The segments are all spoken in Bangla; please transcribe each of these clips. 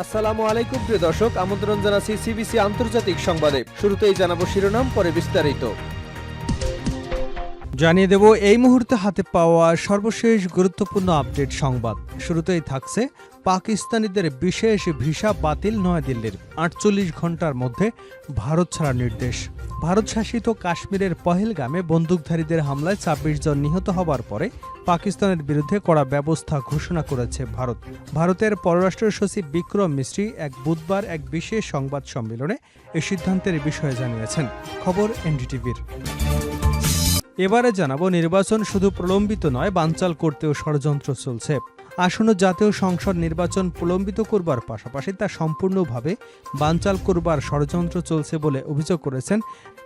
আসসালামু আলাইকুম প্রিয় দর্শক, আমন্ত্রণ জানাচ্ছি সিবিসি আন্তর্জাতিক সংবাদে। শুরুতেই জানাবো শিরোনাম, পরে বিস্তারিত। জানিয়ে দেব এই মুহূর্তে হাতে পাওয়া সর্বশেষ গুরুত্বপূর্ণ আপডেট সংবাদ। শুরুতেই থাকছে পাকিস্তানিদের বিশেষ ভিসা বাতিল নয়াদিল্লির, ৪৮ ঘন্টার মধ্যে ভারত ছাড়ার নির্দেশ। ভারত শাসিত কাশ্মীরের পহেলগামে বন্দুকধারীদের হামলায় ২৬ জন নিহত হবার পরে পাকিস্তানের বিরুদ্ধে কড়া ব্যবস্থা ঘোষণা করেছে ভারত। ভারতের পররাষ্ট্র সচিব বিক্রম মিশ্রি বুধবার এক বিশেষ সংবাদ সম্মেলনে এই সিদ্ধান্তের বিষয়ে জানিয়েছেন। খবর এনডিটিভির। এবারে জানাবো, নির্বাচন শুধু প্রলম্বিত নয়, বানচাল করতেও ষড়যন্ত্র চলছে। আসন্ন জাতীয় সংসদ নির্বাচন প্রলম্বিত করবার পাশাপাশি তা সম্পূর্ণভাবে বানচাল করবার ষড়যন্ত্র চলছে বলে অভিযোগ করেছেন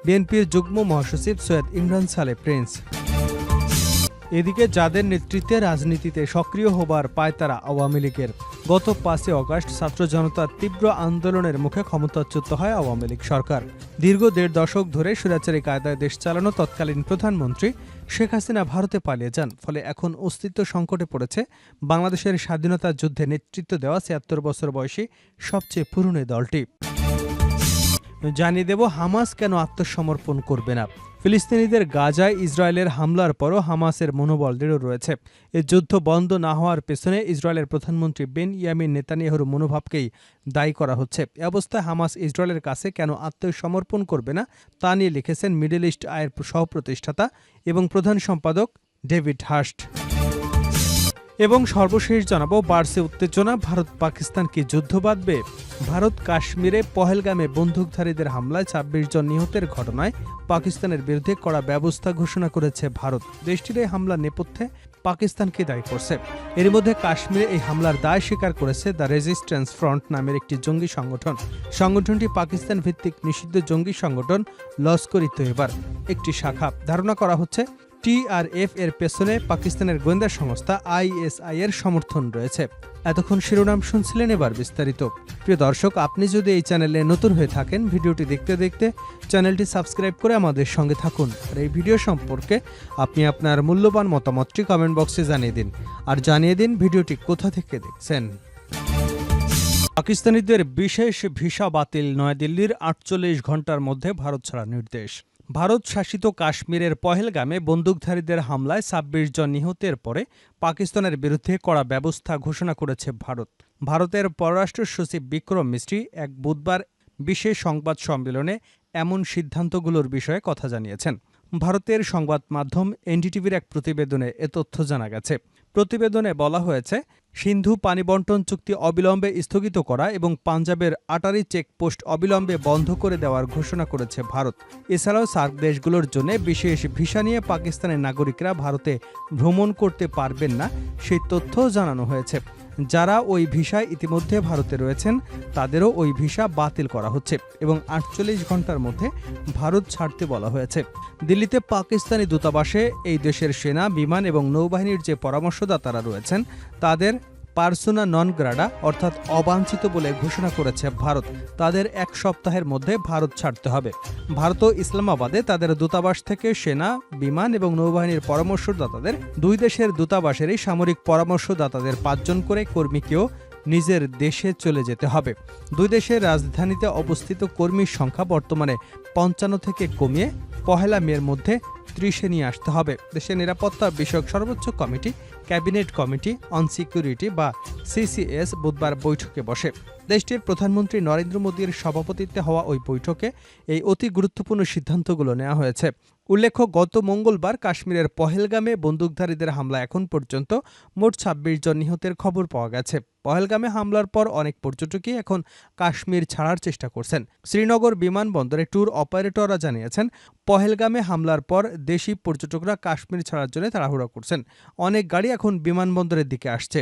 বিএনপির যুগ্ম মহাসচিব সৈয়দ ইমরান সালেহ প্রিন্স। এদিকে যাদের নেতৃত্বে রাজনীতিতে সক্রিয় হবার পায়তারা আওয়ামী লীগের। গত ৫ অগাস্ট ছাত্র জনতার তীব্র আন্দোলনের মুখে ক্ষমতাচ্যুত হয় আওয়ামী লীগ সরকার। দীর্ঘ ১.৫ দশক ধরে স্বৈরাচারী কায়দায় দেশ চালানো তৎকালীন প্রধানমন্ত্রী শেখ হাসিনা ভারতে পালিয়ে যান। ফলে এখন অস্তিত্ব সংকটে পড়েছে বাংলাদেশের স্বাধীনতা যুদ্ধে নেতৃত্ব দেওয়া ৭৬ বছর বয়সী সবচেয়ে পুরনো দলটি। জানিয়ে দেব, হামাস কেন আত্মসমর্পণ করবে না। ফিলিস্তিনিদের গাজায় ইসরায়েলের হামলার পরও হামাসের মনোবল দৃঢ় রয়েছে। এই যুদ্ধ বন্ধ না হওয়ার পেছনে ইসরায়েলের প্রধানমন্ত্রী বেনয়ামিন নেতানিয়াহুর মনোভাবকেই দায়ী করা হচ্ছে। এ অবস্থায় হামাস ইসরায়েলের কাছে কেন আত্মসমর্পণ করবে না তা নিয়ে লিখেছেন মিডল ইস্ট আইয়ের সহপ্রতিষ্ঠাতা এবং প্রধান সম্পাদক ডেভিড হাস্ট। এবং সর্বশেষ জানাবো, বাড়ছে উত্তেজনা, ভারত পাকিস্তান কি যুদ্ধ বাঁধবে। ভারত কাশ্মীরে পহেলগামে বন্দুকধারীদের হামলায় ২৬ জন নিহতের ঘটনায় পাকিস্তানের বিরুদ্ধে কড়া ব্যবস্থা ঘোষণা করেছে ভারত। দেশটির এই হামলার নেপথ্যে পাকিস্তানকে দায়ী করছে। এর মধ্যে কাশ্মীরে এই হামলার দায় স্বীকার করেছে দ্য রেজিস্ট্যান্স ফ্রন্ট নামের একটি জঙ্গি সংগঠন। সংগঠনটি পাকিস্তান ভিত্তিক নিষিদ্ধ জঙ্গি সংগঠন লস্কর-ই-তৈয়বার একটি শাখা। ধারণা করা হচ্ছে টিআরএফ এর পেছনে পাকিস্তানের গোয়েন্দা সংস্থা আইএসআই এর সমর্থন রয়েছে। এতক্ষণ শিরোনাম শুনছিলেন, এবার বিস্তারিত। প্রিয় দর্শক, আপনি যদি এই চ্যানেলে নতুন হয়ে থাকেন, ভিডিওটি দেখতে দেখতে চ্যানেলটি সাবস্ক্রাইব করে আমাদের সঙ্গে থাকুন। আর এই ভিডিও সম্পর্কে আপনি আপনার মূল্যবান মতামতটি কমেন্ট বক্সে জানিয়ে দিন। আর জানিয়ে দিন ভিডিওটি কোথা থেকে দেখছেন। পাকিস্তানিদের বিশেষ ভিসা বাতিল নয়াদিল্লির, ৪৮ ঘন্টার মধ্যে ভারত ছাড়ার নির্দেশ। ভারত শাসিত কাশ্মীরের পহেলগামে বন্দুকধারীদের হামলায় ২৬ জন নিহতের পরে পাকিস্তানের বিরুদ্ধে কড়া ব্যবস্থা ঘোষণা করেছে ভারত। ভারতের পররাষ্ট্র সচিব বিক্রম মিশ্রি বুধবার বিশেষ সংবাদ সম্মেলনে এমন সিদ্ধান্তগুলোর বিষয়ে কথা জানিয়েছেন। ভারতের সংবাদ মাধ্যম এনডিটিভির এক প্রতিবেদনে এ তথ্য জানা গেছে। প্রতিবেদনে বলা হয়েছে, সিন্ধু পানি বন্টন চুক্তি অবিলম্বে স্থগিত করা এবং পাঞ্জাবের আটারি চেকপোস্ট অবিলম্বে বন্ধ করে দেওয়ার ঘোষণা করেছে ভারত। এছাড়াও সার্ক দেশগুলোর জন্য বিশেষ ভিসা নিয়ে পাকিস্তানের নাগরিকরা ভারতে ভ্রমণ করতে পারবেন না, সেই তথ্যও জানানো হয়েছে। যারা ওই ভিসায় ইতিমধ্যে ভারতে রয়েছেন তাদেরও ওই ভিসা বাতিল করা হচ্ছে এবং ৪৮ ঘন্টার মধ্যে ভারত ছাড়তে বলা হয়েছে। দিল্লিতে পাকিস্তানি দূতাবাসে এই দেশের সেনা, বিমান এবং নৌবাহিনীর যে পরামর্শদাতারা রয়েছেন তাদের পার্সোনা নন গ্রাডা অর্থাৎ অবাঞ্ছিত বলে ঘোষণা করেছে ভারত। তাদের ১ সপ্তাহের মধ্যে ভারত ছাড়তে হবে। ভারত ও ইসলামাবাদে তাদের দূতাবাস থেকে সেনা, বিমান এবং নৌবাহিনীর পরামর্শদাতাদের, দুই দেশের দূতাবাসেরই সামরিক পরামর্শদাতাদের ৫ জন করে কর্মীকেও নিজের দেশে চলে যেতে হবে। দুই দেশের রাজধানীতে অবস্থিত কর্মীর সংখ্যা বর্তমানে ৫৫ থেকে কমিয়ে ১ মের মধ্যে ৩০-এ নিয়ে আসতে হবে। দেশের নিরাপত্তা বিষয়ক সর্বোচ্চ committee, cabinet committee on security বা সিসিএস বুধবার বৈঠকে বসে। দেশটির প্রধানমন্ত্রী নরেন্দ্র মোদীর সভাপতিত্বে হওয়া ওই বৈঠকে এই অতি গুরুত্বপূর্ণ সিদ্ধান্তগুলো নেওয়া হয়েছে। উল্লেখ্য, গত মঙ্গলবার কাশ্মীরের পহেলগামে বন্দুকধারীদের হামলা এখন পর্যন্ত মোট ২৬ জন নিহতের খবর পাওয়া গেছে। পহেলগামে হামলার পর অনেক পর্যটকই এখন কাশ্মীর ছাড়ার চেষ্টা করছেন। শ্রীনগর বিমানবন্দরে ট্যুর অপারেটররা জানিয়েছেন, পহেলগামে হামলার পর দেশি পর্যটকরা কাশ্মীর ছাড়ার জন্য তাড়াহুড়া করছেন। অনেক গাড়ি এখন বিমানবন্দরের দিকে আসছে।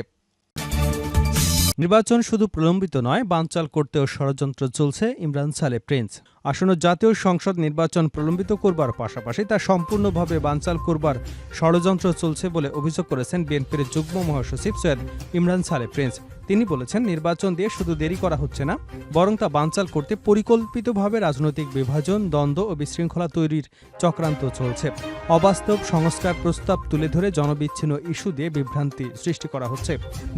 নির্বাচন শুধু প্রলম্বিত নয়, বানচাল করতেও ষড়যন্ত্র চলছে, ইমরান সালেহ প্রিন্স। আসন্ন জাতীয় সংসদ নির্বাচন প্রলম্বিত করবার পাশাপাশি তা সম্পূর্ণভাবে বানচাল করবার ষড়যন্ত্র চলছে বলে অভিযোগ করেছেন বিএনপির যুগ্ম মহাসচিব সৈয়দ ইমরান সালেহ প্রিন্স। তিনি বলেছেন, নির্বাচন দিয়ে শুধু দেরি করা হচ্ছে না, বরং তা বানচাল করতে পরিকল্পিতভাবে রাজনৈতিক বিভাজন, দ্বন্দ্ব ও বিশৃঙ্খলা তৈরির চক্রান্ত চলছে। অবাস্তব সংস্কার প্রস্তাব তুলে ধরে জনবিচ্ছিন্ন ইস্যু দিয়ে বিভ্রান্তি সৃষ্টি করা হচ্ছে।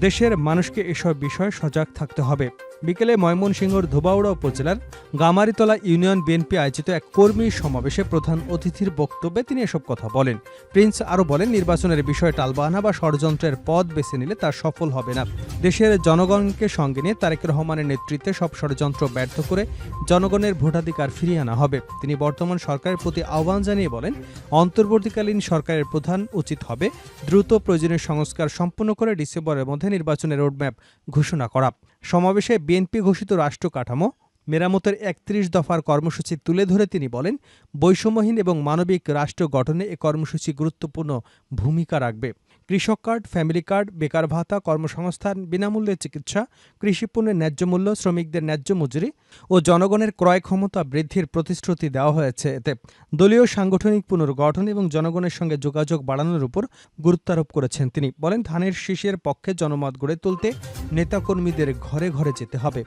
দেশের মানুষকে এসব বিষয়ে সজাগ থাকতে হবে। বিকেলে ময়মনসিংহের ধোবাউড়া উপজেলার গামারিতলা ইউনিয়ন বিএনপি আয়োজিত এক কর্মী সমাবেশে প্রধান অতিথির বক্তব্যে তিনি এসব কথা বলেন। প্রিন্স আরও বলেন, নির্বাচনের বিষয়ে টালবাহানা বা ষড়যন্ত্রের পথ বেছে নিলে তা সফল হবে না। দেশের জনগণকে সঙ্গে নিয়ে তারেক রহমানের নেতৃত্বে সব ষড়যন্ত্র ব্যর্থ করে জনগণের ভোটাধিকার ফিরিয়ে আনা হবে। তিনি বর্তমান সরকারের প্রতি আহ্বান জানিয়ে বলেন, অন্তর্বর্তীকালীন সরকারের প্রধান উচিত হবে দ্রুত প্রয়োজনীয় সংস্কার সম্পন্ন করে ডিসেম্বরের মধ্যে নির্বাচনের রোডম্যাপ ঘোষণা করা। সমাবেশে বিএনপি ঘোষিত রাষ্ট্র কাঠামো মেরামতের ৩১ দফার কর্মসূচি তুলে ধরে তিনি বলেন, বৈষম্যহীন এবং মানবিক রাষ্ট্র গঠনে এ কর্মসূচি গুরুত্বপূর্ণ ভূমিকা রাখবে। কৃষক কার্ড, ফ্যামিলি কার্ড, বেকার ভাতা, কর্মসংস্থান, বিনামূল্যে চিকিৎসা, কৃষিপণ্যের ন্যায্য মূল্য, শ্রমিকদের ন্যায্য মজুরি ও জনগণের ক্রয় ক্ষমতা বৃদ্ধির প্রতিশ্রুতি দেওয়া হয়েছে। এতে দলীয় সাংগঠনিক পুনর্গঠন এবং জনগণের সঙ্গে যোগাযোগ বাড়ানোর উপর গুরুত্বারোপ করেছেন। তিনি বলেন, ধানের শীষের পক্ষে জনমত গড়ে তুলতে নেতাকর্মীদের ঘরে ঘরে যেতে হবে।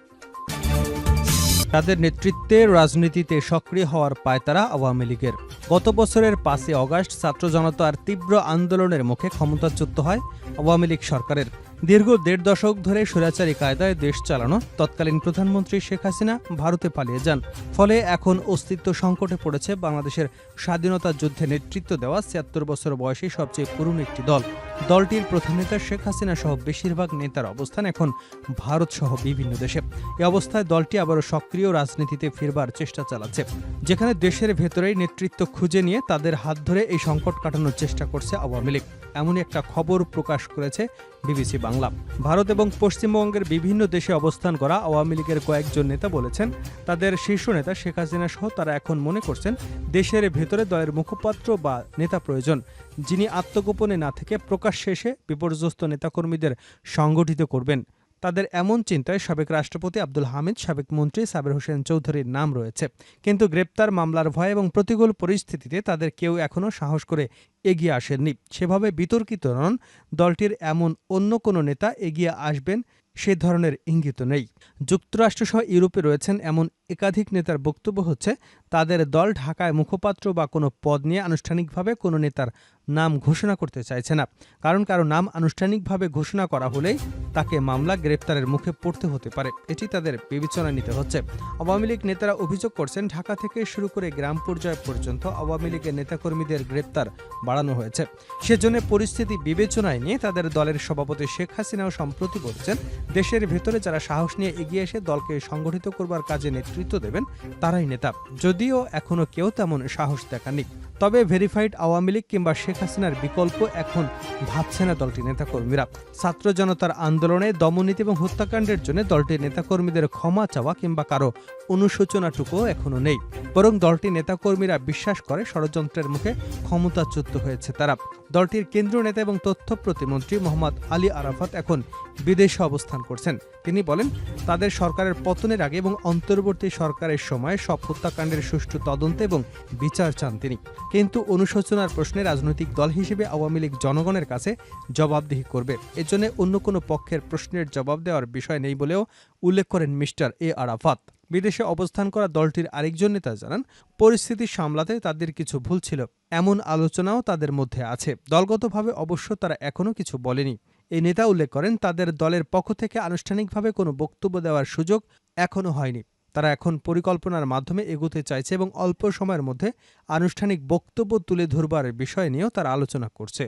তাদের নেতৃত্বে রাজনীতিতে সক্রিয় হওয়ার পায়তারা আওয়ামী লীগের। গত বছরের ৫ই অগাস্ট ছাত্র জনতার তীব্র আন্দোলনের মুখে ক্ষমতাচ্যুত হয় আওয়ামী লীগ সরকারের। দীর্ঘ ১.৫ দশক ধরে স্বৈরাচারী কায়দায় দেশ চালানো তৎকালীন প্রধানমন্ত্রী শেখ হাসিনা ভারতে পালিয়ে যান। ফলে এখন অস্তিত্ব সংকটে পড়েছে বাংলাদেশের স্বাধীনতা যুদ্ধে নেতৃত্ব দেওয়া ৭৬ বছর বয়সী সবচেয়ে পুরনো একটি দল। দলটির প্রধান নেতা শেখ হাসিনা সহ বেশিরভাগ নেতার অবস্থান এখন ভারত সহ বিভিন্ন দেশে। এ অবস্থায় দলটি আবারও সক্রিয় রাজনীতিতে ফিরবার চেষ্টা চালাচ্ছে, যেখানে দেশের ভেতরেই নেতৃত্ব খুঁজে নিয়ে তাদের হাত ধরে এই সংকট কাটানোর চেষ্টা করছে আওয়ামী লীগ। এমনই একটা খবর প্রকাশ করেছে বিবিসি বাংলা। ভারত এবং পশ্চিমবঙ্গের বিভিন্ন দেশে অবস্থান করা আওয়ামী লীগের কয়েকজন নেতা বলেছেন, তাদের শীর্ষ নেতা শেখ হাসিনা সহ তারা এখন মনে করছেন দেশের ভেতরে দলের মুখপাত্র বা নেতা প্রয়োজন, যিনি আত্মগোপনে না থেকে প্রকাশ্যে এসে বিপর্যস্ত নেতাকর্মীদের সংগঠিত করবেন। তাদের এমন চিন্তায় সাবেক রাষ্ট্রপতি আব্দুল হামিদ, সাবেক মন্ত্রী সাবের হোসেন চৌধুরীর নাম রয়েছে। কিন্তু গ্রেপ্তার, মামলার ভয় এবং প্রতিকূল পরিস্থিতিতে তাদের কেউ এখনও সাহস করে এগিয়ে আসেননি। সেভাবে বিতর্কিত নন। দলটির এমন অন্য কোনো নেতা এগিয়ে আসবেন সে ধরনের ইঙ্গিত নেই। যুক্তরাষ্ট্রসহ ইউরোপে রয়েছেন এমন একাধিক নেতার বক্তব্য হচ্ছে, তাদের দল ঢাকায় মুখপাত্র বা কোনো পদ নিয়ে আনুষ্ঠানিকভাবে কোনো নেতার নাম ঘোষণা করতে চাইছে না। কারণ কারো নাম আনুষ্ঠানিকভাবে ঘোষণা করা হলেই তাকে মামলা, গ্রেপ্তারের মুখে পড়তে হতে পারে। এটি তাদের বিবেচনায় নিতে হচ্ছে। আওয়ামী লীগ নেতারা অভিযোগ করছেন, ঢাকা থেকে শুরু করে গ্রাম পর্যায় পর্যন্ত আওয়ামী লীগের নেতাকর্মীদের গ্রেপ্তার বাড়ানো হয়েছে। সেজন্য পরিস্থিতি বিবেচনায় নিয়ে তাদের দলের সভাপতি শেখ হাসিনাও সম্প্রতি বলছেন, দেশের ভেতরে যারা সাহস নিয়ে এগিয়ে এসে দলকে সংগঠিত করবার কাজে নেতৃত্ব দেবেন তারাই নেতা। যদিও এখনো কেউ তেমন সাহস দেখাননি। তবে ভেরিফাইড আওয়ামী লীগ কিংবা শেখ হাসিনার বিকল্প এখন ভাবছে না দলটির নেতাকর্মীরা। ছাত্র জনতার আন্দোলনে দমননীতি এবং হত্যাকাণ্ডের জন্য দলটির নেতাকর্মীদের ক্ষমা চাওয়া কিংবা কারো অনুশোচনাটুকুও এখনো নেই। বরং দলটির নেতাকর্মীরা বিশ্বাস করে ষড়যন্ত্রের মুখে ক্ষমতাচ্যুত হয়েছে তারা। দলটির কেন্দ্রীয় নেতা এবং তথ্য প্রতিমন্ত্রী মোহাম্মদ আলী আরাফাত এখন বিদেশে অবস্থান করছেন। তিনি বলেন, তাদের সরকারের পতনের আগে এবং অন্তর্বর্তী সরকারের সময় সব হত্যাকাণ্ডের সুষ্ঠু তদন্ত এবং বিচার চান তিনি। কিন্তু অনুশোচনার প্রশ্নে রাজনৈতিক দল হিসেবে আওয়ামী লীগ জনগণের কাছে জবাবদিহি করবে। এজন্য অন্য কোনো পক্ষের প্রশ্নের জবাব দেওয়ার বিষয় নেই বলেও উল্লেখ করেন মিস্টার এ আরাফাত। বিদেশে অবস্থান করা দলটির আরেকজন নেতা জানান, পরিস্থিতি সামলাতে তাদের কিছু ভুল ছিল, এমন আলোচনাও তাদের মধ্যে আছে। দলগতভাবে অবশ্য তারা এখনও কিছু বলেনি। এই নেতা উল্লেখ করেন, তাদের দলের পক্ষ থেকে আনুষ্ঠানিকভাবে কোনো বক্তব্য দেওয়ার সুযোগ এখনও হয়নি। তারা এখন পরিকল্পনার মাধ্যমে এগোতে চাইছে এবং অল্প সময়ের মধ্যে আনুষ্ঠানিক বক্তব্য তুলে ধরবার বিষয় নিয়েও তারা আলোচনা করছে।